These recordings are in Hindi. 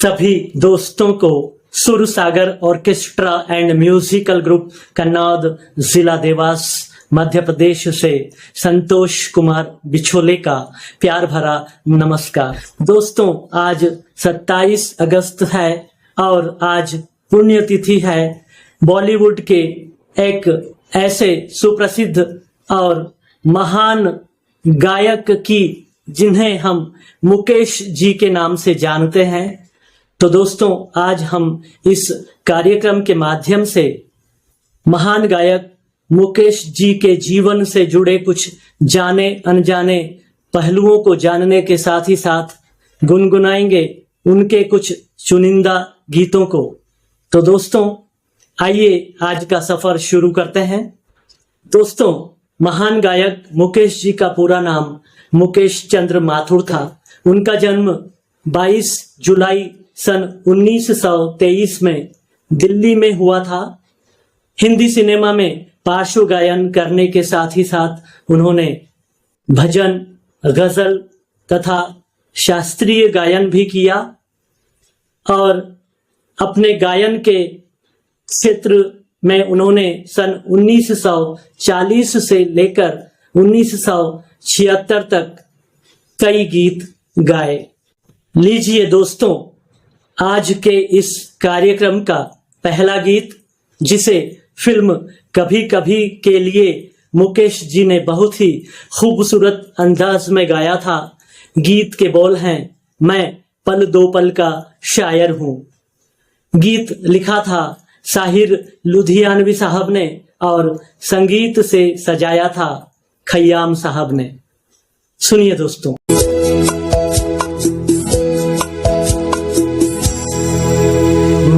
सभी दोस्तों को Sur Sagar orchestra and musical group Kannod जिला देवास मध्य प्रदेश से संतोष कुमार बिछोले का प्यार भरा नमस्कार। दोस्तों, आज 27 अगस्त है और आज पुण्यतिथि है बॉलीवुड के एक ऐसे सुप्रसिद्ध और महान गायक की जिन्हें हम मुकेश जी के नाम से जानते हैं। तो दोस्तों, आज हम इस कार्यक्रम के माध्यम से महान गायक मुकेश जी के जीवन से जुड़े कुछ जाने अनजाने पहलुओं को जानने के साथ ही साथ गुनगुनाएंगे उनके कुछ चुनिंदा गीतों को। तो दोस्तों, आइए आज का सफर शुरू करते हैं। दोस्तों, महान गायक मुकेश जी का पूरा नाम मुकेश चंद्र माथुर था। उनका जन्म 22 जुलाई सन 1923 में दिल्ली में हुआ था। हिंदी सिनेमा में पार्श्व गायन करने के साथ ही साथ उन्होंने भजन, गजल तथा शास्त्रीय गायन भी किया और अपने गायन के क्षेत्र में उन्होंने सन 1940 से लेकर 1976 तक कई गीत गाए। लीजिए दोस्तों, आज के इस कार्यक्रम का पहला गीत, जिसे फिल्म कभी कभी के लिए मुकेश जी ने बहुत ही खूबसूरत अंदाज में गाया था। गीत के बोल हैं, मैं पल दो पल का शायर हूं। गीत लिखा था साहिर लुधियानवी साहब ने और संगीत से सजाया था खयाम साहब ने। सुनिए दोस्तों।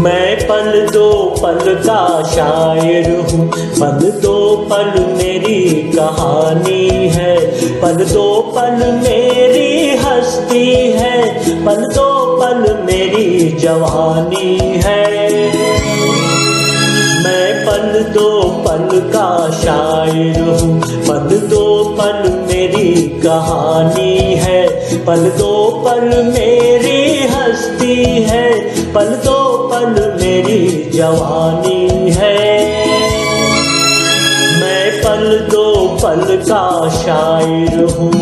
मैं पल दो पल का शायर हूँ, पल दो पल मेरी कहानी है, पल दो पल मेरी हस्ती है, पल दो पल मेरी जवानी है। मैं पल दो पल का शायर हूँ, पल दो पल मेरी कहानी है, पल दो पल मेरी हस्ती है, पल दो पल मेरी जवानी है। मैं पल दो पल का शायर हूँ।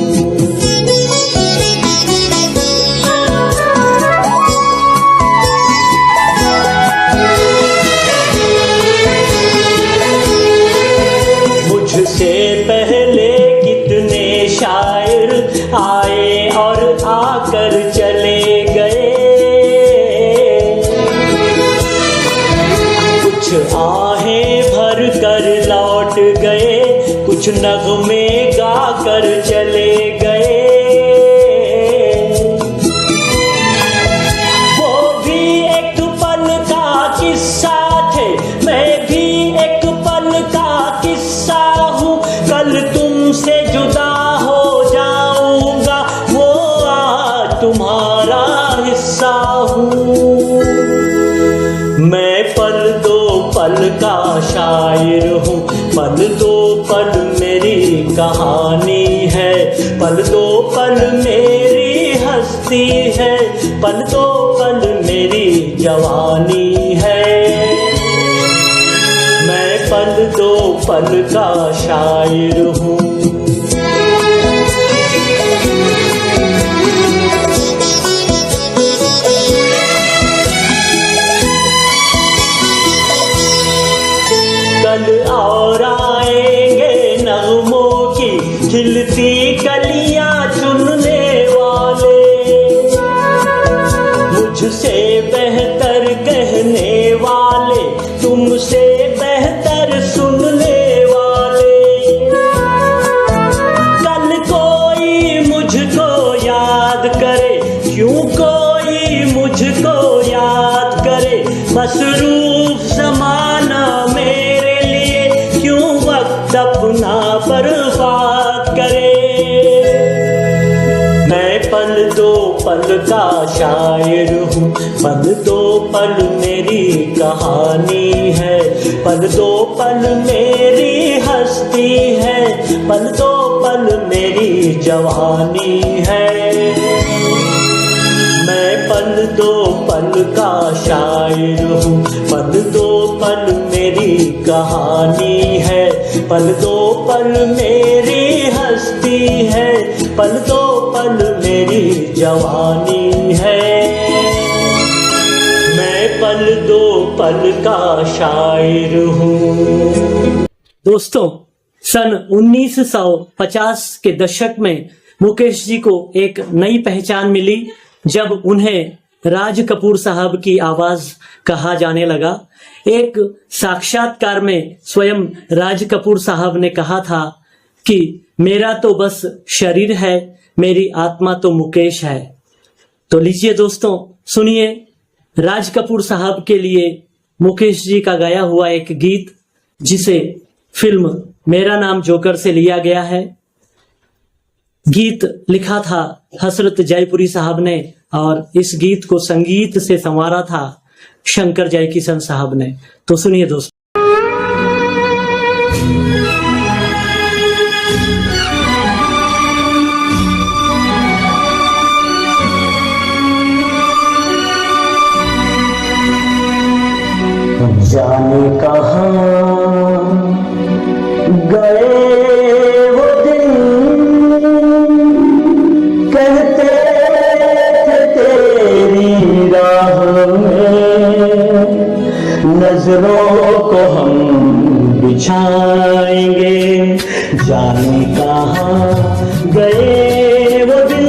मुझसे पहले कितने शायर आए और आकर चले गए, कुछ आहें भर कर लौट गए, कुछ नगमे गा कर चले गए। वो भी एक पल का किस्सा थे, मैं भी एक पल का किस्सा हूँ। कल तुमसे जुदा हो जाऊंगा, वो आज तुम्हारा हिस्सा हूँ। मैं पल दो पल का शायर हूँ, पल दो पल मेरी कहानी है, पल दो पल मेरी हस्ती है, पल दो पल मेरी जवानी है। मैं पल दो पल का शायर हूँ। कल और आएंगे नगमों की खिलती कलियां चुनने वाले, मुझसे बेहतर कहने वाले, तुमसे बेहतर सुनने वाले। कल कोई मुझको याद करे, क्यों कोई मुझको याद करे, मसरूफ ज़माना मेरे लिए क्यों वक्त अपना बर्बाद करे। मैं पल दो पल का शायर हूँ, पल दो पल मेरी कहानी है, पल दो पल मेरी हस्ती है, पल दो पल मेरी जवानी है। मैं पल दो पल का शायर हूँ, पल दो पल मेरी कहानी है, पल दो पल मेरी हस्ती है, पल दो पल मेरी जवानी है। मैं पल दो पल का शायर हूँ। दोस्तों, सन 1950 के दशक में मुकेश जी को एक नई पहचान मिली जब उन्हें राज कपूर साहब की आवाज कहा जाने लगा। एक साक्षात्कार में स्वयं राज कपूर साहब ने कहा था कि मेरा तो बस शरीर है, मेरी आत्मा तो मुकेश है। तो लीजिए दोस्तों, सुनिए राज कपूर साहब के लिए मुकेश जी का गाया हुआ एक गीत जिसे फिल्म मेरा नाम जोकर से लिया गया है। गीत लिखा था हसरत जयपुरी साहब ने और इस गीत को संगीत से संवारा था शंकर जयकिशन साहब ने। तो सुनिए दोस्तों। जाने कहाँ गए वो दिन, कहते थे तेरी राह में नजरों को हम बिछाएंगे। जाने कहाँ गए वो दिन,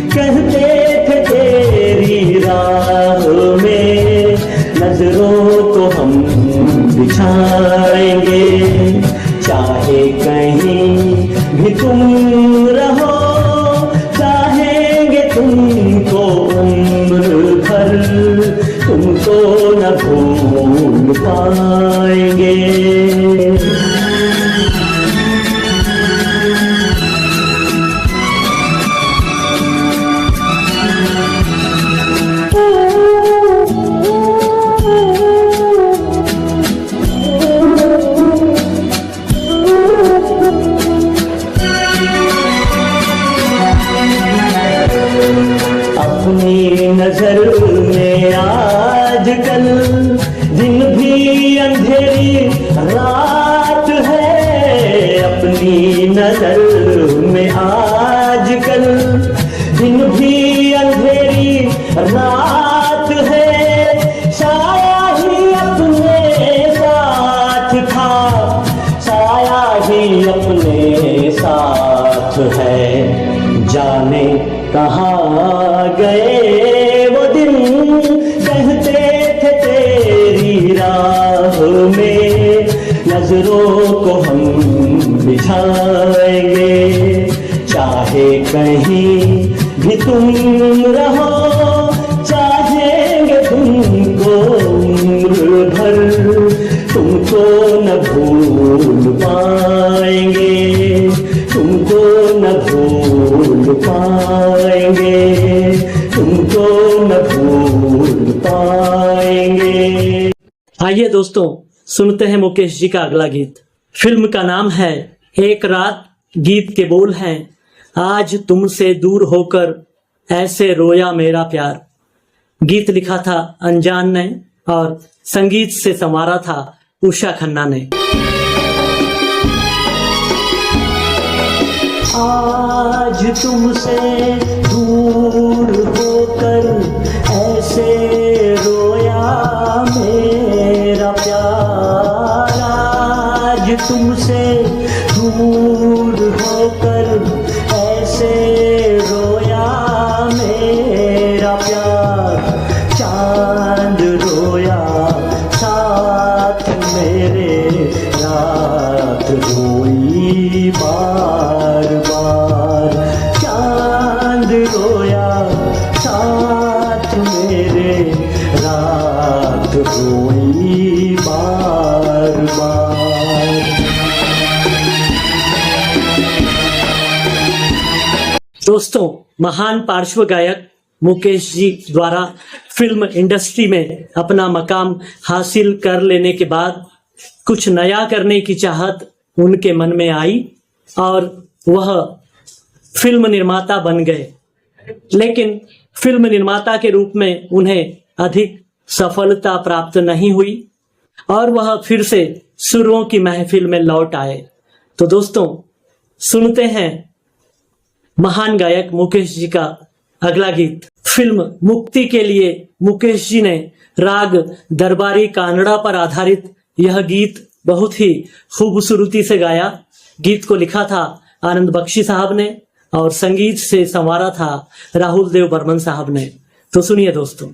कहते थे तेरी राह में नजरों को हम बिछाएंगे। चाहे कहीं भी तुम रहो, चाहेंगे तुमको उम्र भर, तुमको न भूल पाएंगे। अपनी नजर में आजकल दिन भी अंधेरी रात है। अपनी नजर में आजकल दिन भी अंधेरी रात है। साया ही अपने साथ था, साया ही अपने साथ है। जाने कहाँ गए वो दिन, कहते थे तेरी राह में नजरों को हम बिछाएंगे। चाहे कहीं भी तुम रहो, चाहेंगे तुमको उम्र भर, तुमको न भूल पाएंगे, तुमको न भूल पाएंगे, तुमको न भूल पाएंगे। आइए दोस्तों, सुनते हैं मुकेश जी का अगला गीत। फिल्म का नाम है एक रात। गीत के बोल हैं, आज तुमसे दूर होकर ऐसे रोया मेरा प्यार। गीत लिखा था अनजान ने और संगीत से संवारा था उषा खन्ना ने। आज तुमसे दूर होकर ऐसे रोया मेरा प्यार। आज तुमसे दूर होकर ऐसे रोया मेरा प्यार। चांद रोया साथ मेरे, रात रोई बार बार। चांद रोया साथ मेरे, रात रोई बार बार। दोस्तों, महान पार्श्व गायक मुकेश जी द्वारा फिल्म इंडस्ट्री में अपना मकाम हासिल कर लेने के बाद कुछ नया करने की चाहत उनके मन में आई और वह फिल्म निर्माता बन गए। लेकिन फिल्म निर्माता के रूप में उन्हें अधिक सफलता प्राप्त नहीं हुई और वह फिर से सुरों की महफिल में लौट आए। तो दोस्तों, सुनते हैं महान गायक मुकेश जी का अगला गीत। फिल्म मुक्ति के लिए मुकेश जी ने राग दरबारी कानड़ा पर आधारित यह गीत बहुत ही खूबसूरती से गाया। गीत को लिखा था आनंद बख्शी साहब ने और संगीत से संवारा था राहुल देव बर्मन साहब ने। तो सुनिए दोस्तों।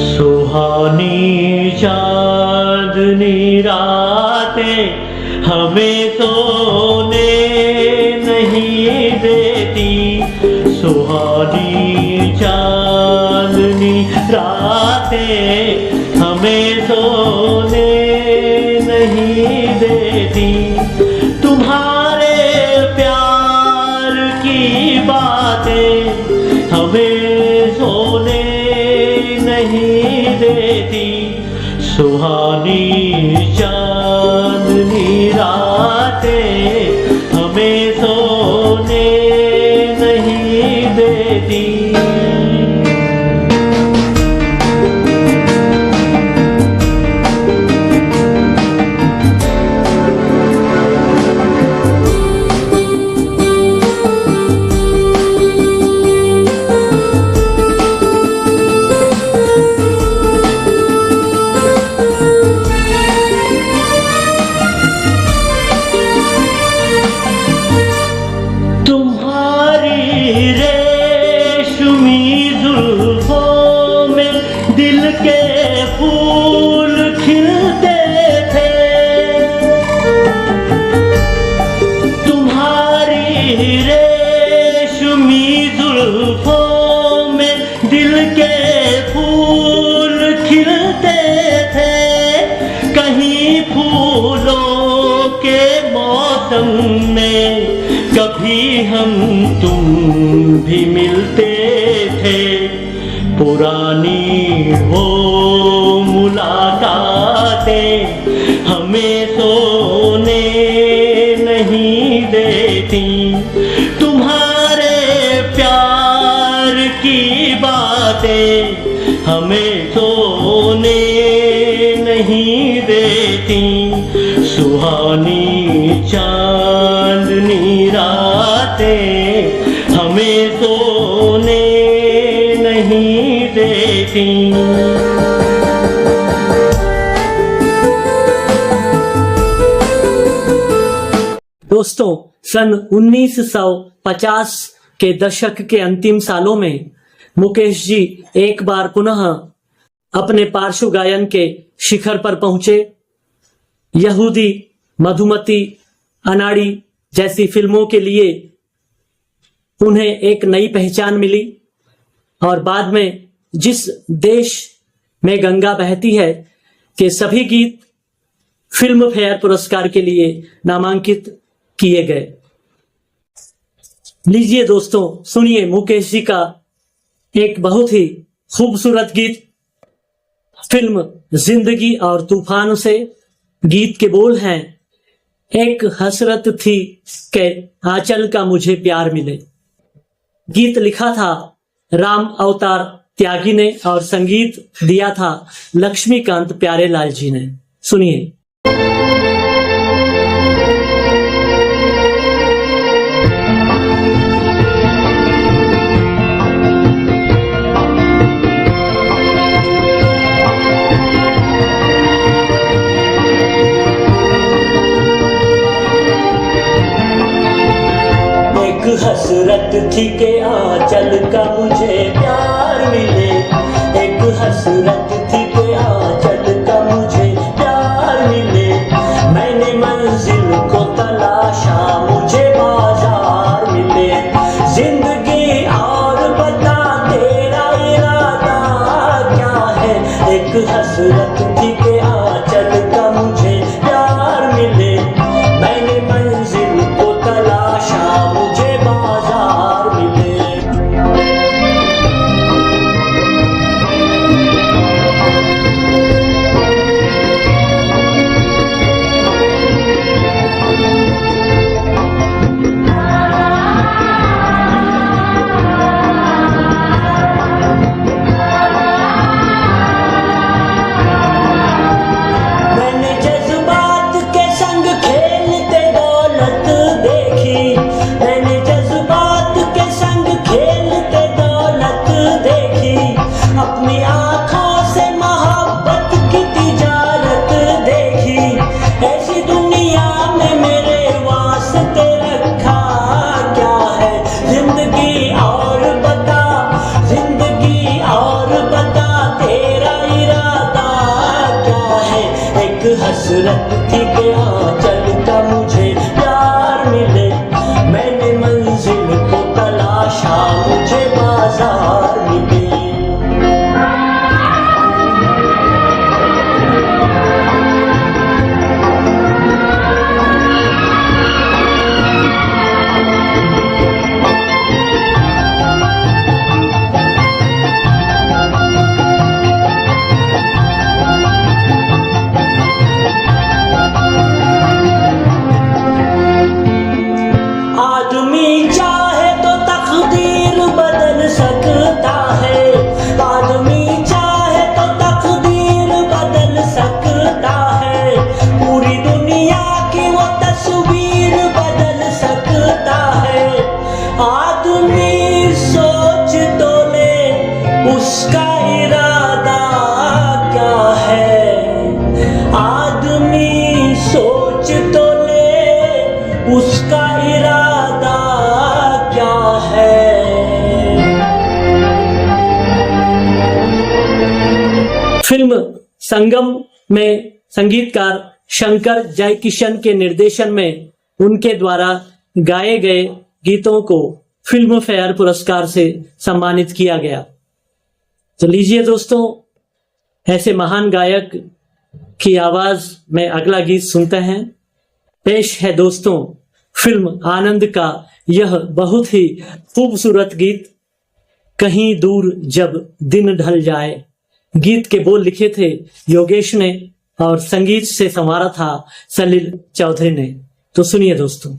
सुहानी चांदनी रातें हमें सोने नहीं देती, सुहानी चांदनी रातें हमें सोने नहीं देती। तुम्हारे प्यार की बातें हमें सोने नहीं देती, सुहानी चांदनी रातें हमें सोने नहीं देती। में कभी हम तुम भी मिलते थे, पुरानी वो मुलाकातें हमें सोने नहीं देती। तुम्हारे प्यार की बातें हमें सोने नहीं देती, सुहानी चांदनी रातें हमें सोने नहीं देती। दोस्तों, सन 1950 के दशक के अंतिम सालों में मुकेश जी एक बार पुनः अपने पार्श्व गायन के शिखर पर पहुंचे। यहूदी, मधुमती, अनाड़ी जैसी फिल्मों के लिए उन्हें एक नई पहचान मिली और बाद में जिस देश में गंगा बहती है के सभी गीत फिल्म फेयर पुरस्कार के लिए नामांकित किए गए। लीजिए दोस्तों, सुनिए मुकेश जी का एक बहुत ही खूबसूरत गीत फिल्म जिंदगी और तूफान से। गीत के बोल हैं, एक हसरत थी के आंचल का मुझे प्यार मिले। गीत लिखा था राम अवतार त्यागी ने और संगीत दिया था लक्ष्मीकांत प्यारेलाल जी ने। सुनिए। हसरत थी के आंचल का मुझे प्यार मिले, एक हसरत थी के आंचल का मुझे प्यार मिले। मैंने मंजिल को तलाशा, मुझे बाजार मिले। जिंदगी और बता तेरा इरादा क्या है, एक हसरत थी के आंचल का मुझे उसका इरादा क्या है। फिल्म संगम में संगीतकार शंकर जयकिशन के निर्देशन में उनके द्वारा गाए गए गीतों को फिल्म फेयर पुरस्कार से सम्मानित किया गया। तो लीजिए दोस्तों, ऐसे महान गायक की आवाज में अगला गीत सुनते हैं। पेश है दोस्तों फिल्म आनंद का यह बहुत ही खूबसूरत गीत, कहीं दूर जब दिन ढल जाए। गीत के बोल लिखे थे योगेश ने और संगीत से संवारा था सलील चौधरी ने। तो सुनिए दोस्तों।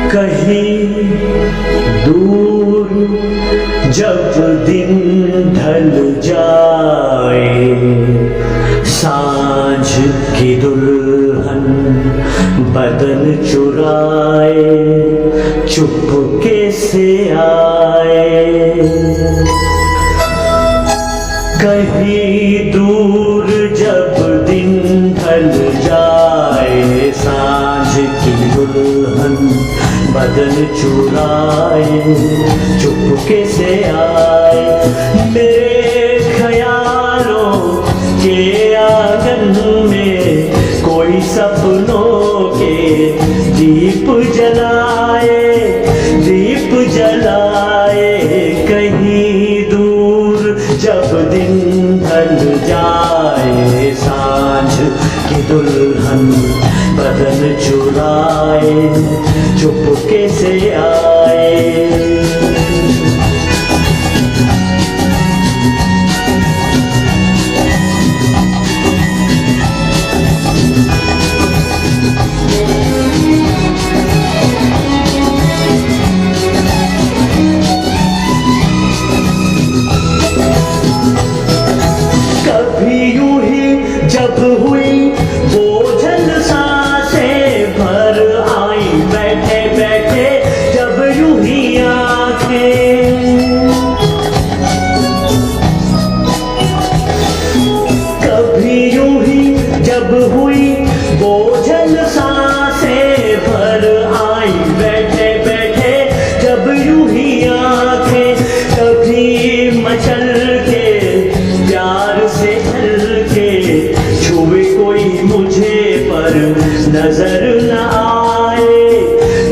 कहीं दूर जब दिन ढल जाए, सांझ की दुल्हन बदन चुराए चुपके से आए। कहीं दूर जब दिन ढल जाए, सांझ की दुल्हन बदन चुराए चुपके से आए। मेरे ख्यालों के आंगन में कोई सपनों के दीप जलाए, दीप जलाए। कहीं दूर जब दिन ढल जाए, सांझ की दुल्हन बदन चुराए चुपके से आए। कभी यूं ही जब हुई बोझल सांसें भर आई, बैठे बैठे जब यूं ही आंखें। कभी यूं ही जब हुई बोझल सांसें भर आई, बैठे बैठे जब यूं ही आंखें। कभी मचल के प्यार से ढल के छुए कोई मुझे पर नजर न आए,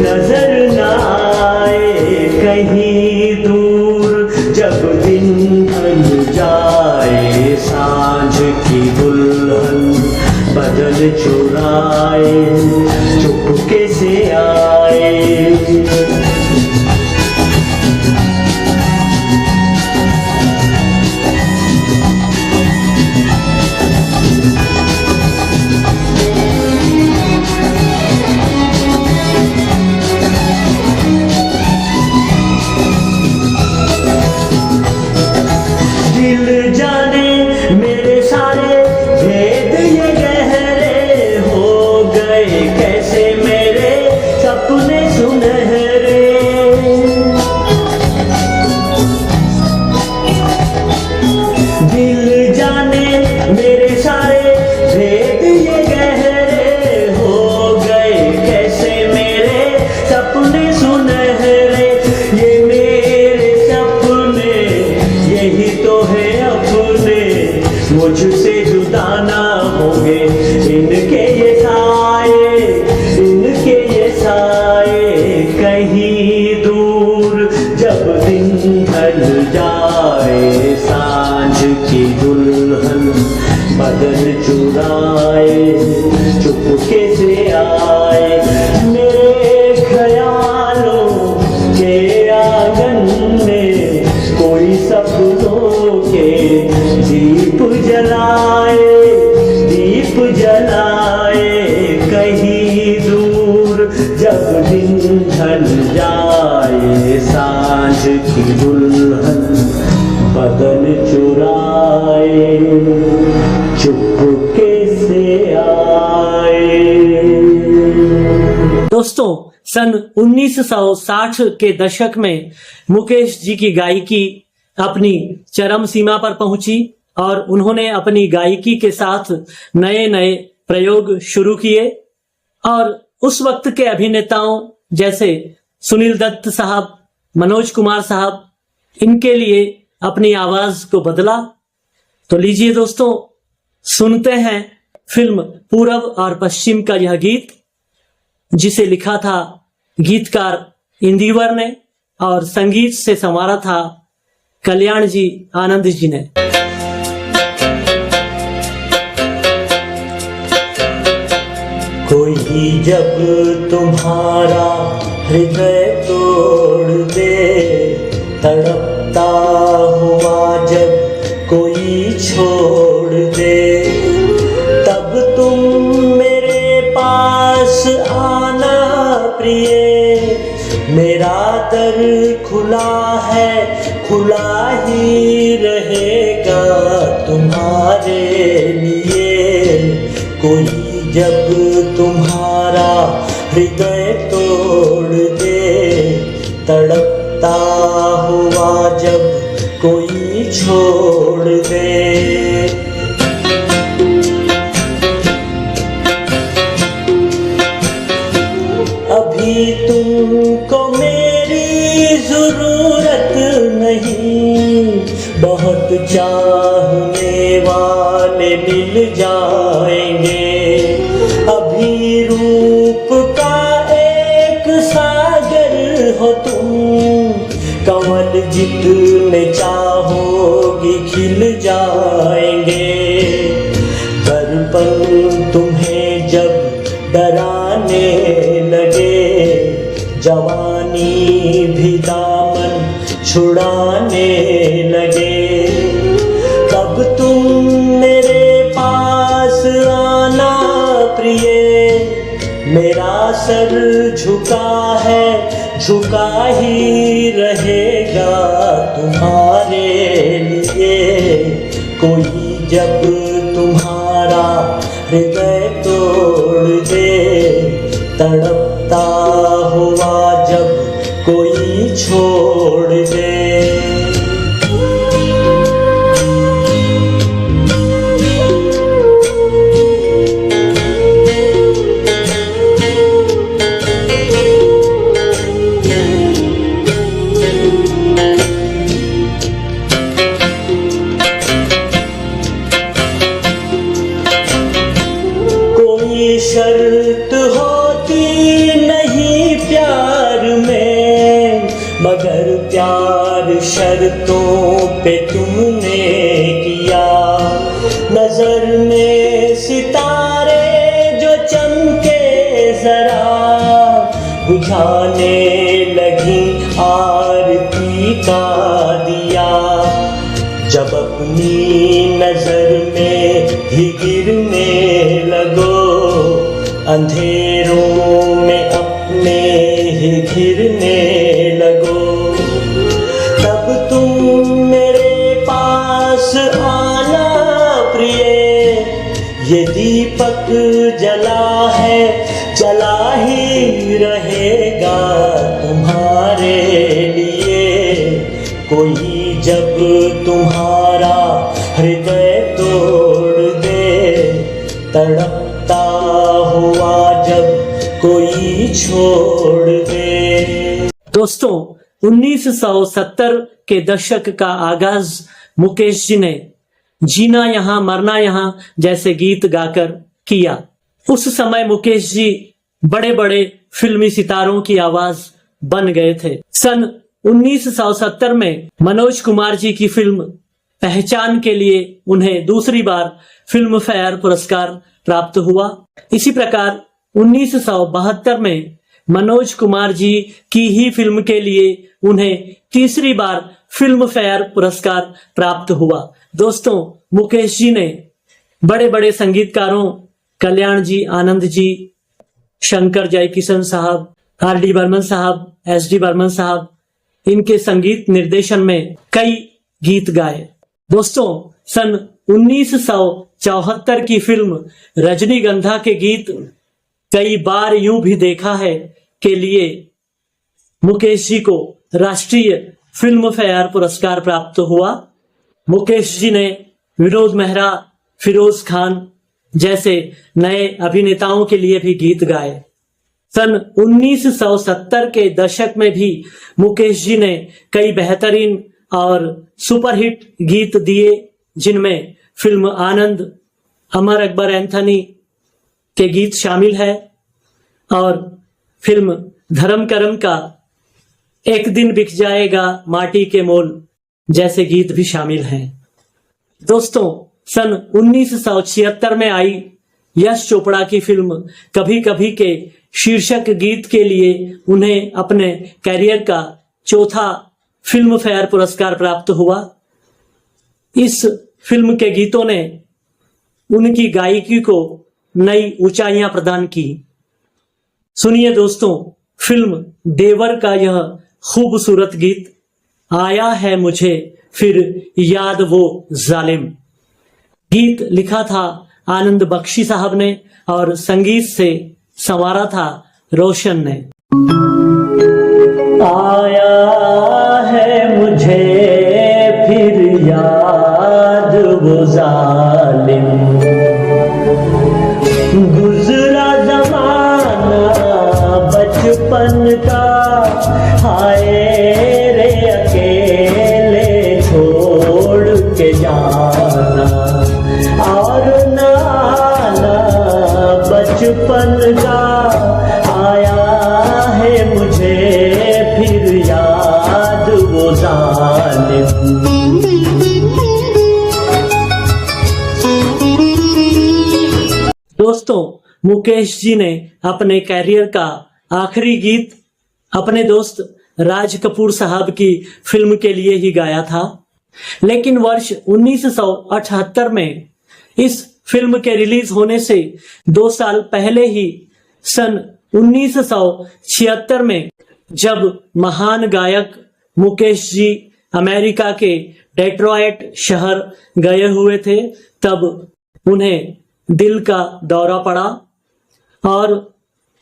नजर न आए। कहीं दूर जब दिन ढल जाए, सांझ की दुल्हन बदन चुराए चुपके से आए। दिल जाने मेरे सारे भेद ये गहरे हो गए, कैसे मेरे सपने सुनहरे। दिल जाने मेरे सारे भेद ये गहरे हो गए, कैसे मेरे सपने सुनहरे। ये मेरे सपने यही तो है अपने, मुझसे जुदा ना होंगे इनके ये साए, इनके ये साए। कहीं दूर जब दिन ढल जाए, सांझ की दुल्हन बदन चुराए चुपके से आए। मेरे ख्यालों के आंगन में कोई सपनों के दीप जलाए, दीप जलाए। कहीं दूर जब दिन ढल जाए, सांझ की दुल्हन बदन चुराए चुपके से आए। दोस्तों, सन 1960 के दशक में मुकेश जी की गायकी अपनी चरम सीमा पर पहुंची और उन्होंने अपनी गायकी के साथ नए नए प्रयोग शुरू किए और उस वक्त के अभिनेताओं जैसे सुनील दत्त साहब, मनोज कुमार साहब, इनके लिए अपनी आवाज को बदला। तो लीजिए दोस्तों, सुनते हैं फिल्म पूरब और पश्चिम का यह गीत, जिसे लिखा था गीतकार इंदिवर ने और संगीत से संवारा था कल्याण जी आनंद जी ने। कोई जब तुम्हारा हृदय तोड़ दे, तड़पता हुआ जब कोई छोड़ दे, तब तुम मेरे पास आना प्रिय, मेरा दर खुला है, खुला ही रहेगा तुम्हारे लिए। कोई जब तुम्हारा हृदय तोड़ दे, तड़पता हुआ जब कोई छोड़ दे। अभी तुमको मेरी जरूरत नहीं, बहुत चाहने वाले मिल जाएंगे। अभी रूप का एक सागर हो तुम, कमल जितने चाहोगी खिल जाएंगे। दर्पण तुम्हें जब डराने लगे, जवानी भी दामन छुड़ाने लगे, तब तुम मेरे पास आना प्रिय, मेरा सर झुका है, झुका ही रहेगा तुम्हारे लिए। कोई जब तुम्हारा हृदय तोड़ दे, तड़पता हुआ जब कोई छोड़ दे। कोई शर्त होती नहीं प्यार में, मगर प्यार शर्तों पे तुमने किया। नजर में सितारे जो चमके जरा, बुझाने लगी आरती का दिया। जब अपनी नजर में ही गिरने लगो, अंधेरों में अपने ही घिरने लगो, तब तुम मेरे पास आना प्रिय। ये दीपक जला है, जला ही रहेगा तुम्हारे लिए। कोई जब तुम्हारा हृदय तोड़ दे, तड़पता हुआ जब कोई छोड़ दे। दोस्तों, 1970 के दशक का आगाज मुकेश जी ने जीना यहाँ मरना यहाँ जैसे गीत गाकर किया। उस समय मुकेश जी बड़े बड़े फिल्मी सितारों की आवाज बन गए थे। सन 1970 में मनोज कुमार जी की फिल्म पहचान के लिए उन्हें दूसरी बार फिल्म फेयर पुरस्कार प्राप्त हुआ। इसी प्रकार 1972 में मनोज कुमार जी की ही फिल्म के लिए उन्हें तीसरी बार फिल्म फेयर पुरस्कार प्राप्त हुआ। दोस्तों, मुकेश जी ने बड़े बड़े संगीतकारों कल्याण जी आनंद जी, शंकर जयकिशन साहब, आर.डी. बर्मन साहब, एस.डी. बर्मन साहब, इनके संगीत निर्देशन में कई गीत गाए। दोस्तों, सन 1974 की फिल्म रजनीगंधा के गीत कई बार यूं भी देखा है के लिए मुकेश जी को राष्ट्रीय फिल्म फेयर पुरस्कार प्राप्त हुआ। मुकेश जी ने विनोद मेहरा, फिरोज खान जैसे नए अभिनेताओं के लिए भी गीत गाए। सन 1970 के दशक में भी मुकेश जी ने कई बेहतरीन और सुपरहिट गीत दिए, जिनमें फिल्म आनंद, अमर अकबर एंथनी के गीत शामिल है और फिल्म धर्म करम का एक दिन बिक जाएगा माटी के मोल जैसे गीत भी शामिल हैं। दोस्तों, सन 1976 में आई यश चोपड़ा की फिल्म कभी कभी के शीर्षक गीत के लिए उन्हें अपने कैरियर का चौथा फिल्म फेयर पुरस्कार प्राप्त हुआ। इस फिल्म के गीतों ने उनकी गायकी को नई ऊंचाइयां प्रदान की। सुनिए दोस्तों, फिल्म देवर का यह खूबसूरत गीत, आया है मुझे फिर याद वो जालिम। गीत लिखा था आनंद बख्शी साहब ने और संगीत से संवारा था रोशन ने। आया है मुझे फिर याद वो जालिम, गुजरा जमाना बचपन का, हाय रे अकेले छोड़ के जाना, और नाना बचपन का, आया है मुझे फिर याद वो जालिम। दोस्तों, मुकेश जी ने अपने कैरियर का आखिरी गीत अपने दोस्त राज कपूर साहब की फिल्म के लिए ही गाया था, लेकिन वर्ष 1978 में इस फिल्म के रिलीज होने से 2 साल पहले ही सन 1976 में जब महान गायक मुकेश जी अमेरिका के डेट्रॉयट शहर गए हुए थे, तब उन्हें दिल का दौरा पड़ा और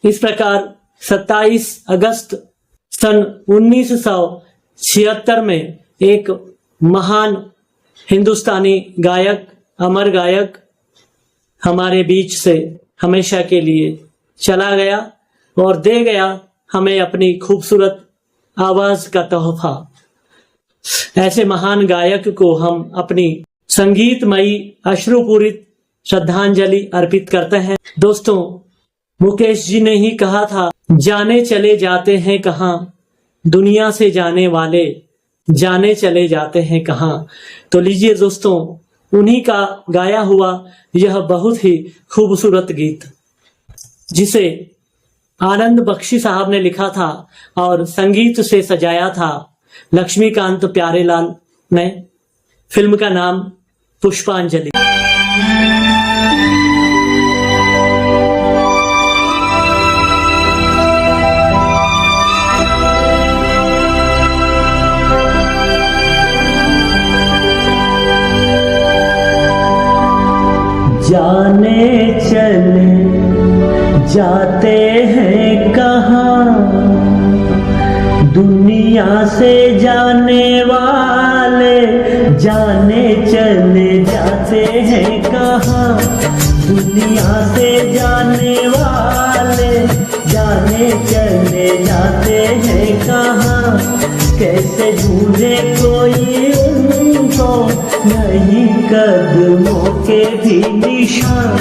इस प्रकार 27 अगस्त सन 1976 में एक महान हिंदुस्तानी गायक, अमर गायक हमारे बीच से हमेशा के लिए चला गया और दे गया हमें अपनी खूबसूरत आवाज का तोहफा। ऐसे महान गायक को हम अपनी संगीतमयी अश्रुपूरित श्रद्धांजलि अर्पित करते हैं। दोस्तों, मुकेश जी ने ही कहा था, जाने चले जाते हैं कहां दुनिया से जाने वाले, जाने चले जाते हैं कहां। तो लीजिए दोस्तों, उन्हीं का गाया हुआ यह बहुत ही खूबसूरत गीत, जिसे आनंद बख्शी साहब ने लिखा था और संगीत से सजाया था लक्ष्मीकांत प्यारेलाल ने। फिल्म का नाम पुष्पांजलि। जाने चले जाते हैं कहाँ दुनिया से जाने वाले, जाने चले जाते हैं कहाँ दुनिया से जाने वाले, जाने चले जाते हैं कहाँ। कैसे ढूंढे कोई उनको, नहीं कदमों के भी निशान,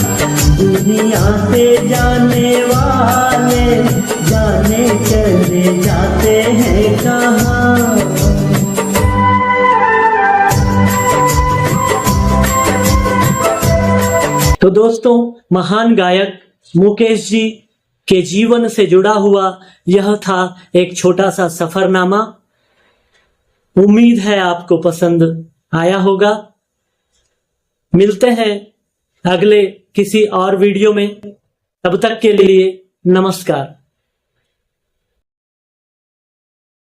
दुनिया से जाने वाले, जाने चले जाते हैं कहाँ। तो दोस्तों, महान गायक मुकेश जी के जीवन से जुड़ा हुआ यह था एक छोटा सा सफरनामा। उम्मीद है आपको पसंद आया होगा। मिलते हैं अगले किसी और वीडियो में, तब तक के लिए नमस्कार।